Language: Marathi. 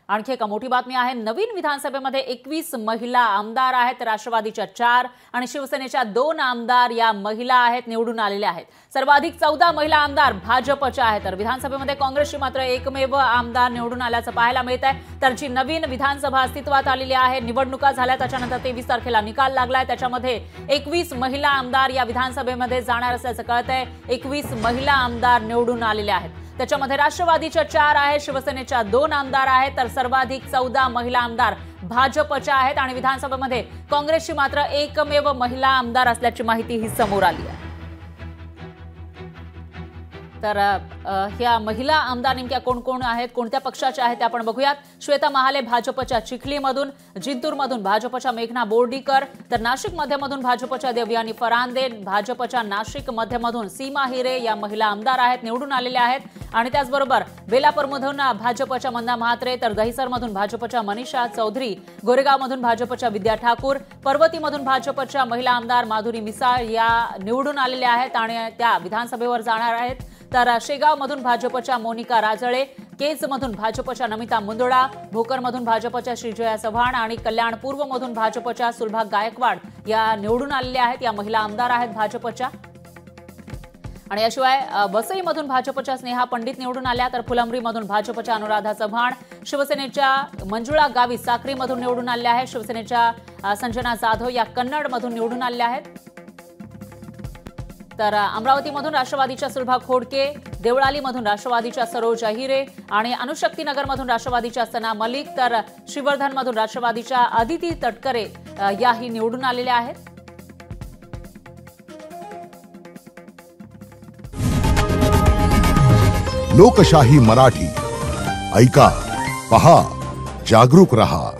आणखी एक मोठी बातमी आहे। नवीन विधानसभेमध्ये 21 महिला आमदार आहेत। राष्ट्रवादीच्या 4 आणि शिवसेनेच्या 2 आमदार या महिला आहेत, निवडून आलेल्या आहेत। सर्वाधिक 14 महिला आमदार भाजपच्या आहेत। तर विधानसभेमध्ये काँग्रेसची मात्र एकमेव आमदार निवडून आल्याचं पाहायला मिळत आहे। तर जी नवीन विधानसभा अस्तित्वात आलेली आहे, निवडणुका झाल्या त्याच्यानंतर 23 तारखेला निकाल लागलाय, त्याच्यामध्ये 21 महिला आमदार या विधानसभेमध्ये जाणार असल्याचं कळतंय। 21 महिला आमदार निवडून आलेल्या आहेत। त्याच्यामध्ये राष्ट्रवादीच्या 4 आहेत, शिवसेनेच्या 2 आमदार आहेत, तर सर्वाधिक 14 महिला आमदार भाजपच्या आहेत आणि विधानसभेमध्ये काँग्रेसची मात्र एकमेव महिला आमदार असल्याची माहिती ही समोर आली आहे। तर ह्या महिला आमदार नेमक्या कोण कोण आहेत, कोणत्या पक्षाच्या आहेत ते आपण बघूयात। श्वेता महाले भाजपच्या चिखलीमधून, जिंतूरमधून भाजपच्या मेघना बोर्डीकर, तर नाशिक मध्यमधून भाजपच्या देवयानी फरांदे, भाजपच्या नाशिक मध्यमधून सीमा हिरे या महिला आमदार आहेत, निवडून आलेल्या आहेत। आणि त्याचबरोबर बेलापूरमधून भाजपच्या मंदा म्हात्रे, तर दहिसरमधून भाजपच्या मनीषा चौधरी, गोरेगावमधून भाजपच्या विद्या ठाकूर, पर्वतीमधून भाजपच्या महिला आमदार माधुरी मिसाळ या निवडून आलेल्या आहेत आणि त्या विधानसभेवर जाणार आहेत। तर शेगावमधून भाजपच्या मोनिका राजळे, केजमधून भाजपच्या नमिता मुंदडा, भोकरमधून भाजपच्या श्रीजया चव्हाण आणि कल्याण पूर्वमधून भाजपच्या सुलभा गायकवाड या निवडून आलेल्या आहेत। या महिला आमदार आहेत भाजपच्या। आणि याशिवाय वसईमधून भाजपच्या स्नेहा पंडित निवडून आल्या, तर फुलंब्रीमधून भाजपच्या अनुराधा चव्हाण, शिवसेनेच्या मंजुळा गावी साक्रीमधून निवडून आल्या आहेत, शिवसेनेच्या संजना जाधव या कन्नडमधून निवडून आल्या आहेत। तर अमरावतीमधून राष्ट्रवादीच्या सुलभा खोडके, देवळालीमधून राष्ट्रवादीच्या सरोज अहिरे आणि अनुशक्तीनगरमधून राष्ट्रवादीच्या सना मलिक, तर श्रीवर्धनमधून राष्ट्रवादीच्या अदिती तटकरे याही निवडून आलेल्या आहेत। लोकशाही मराठी ऐका, पहा, जागरूक रहा।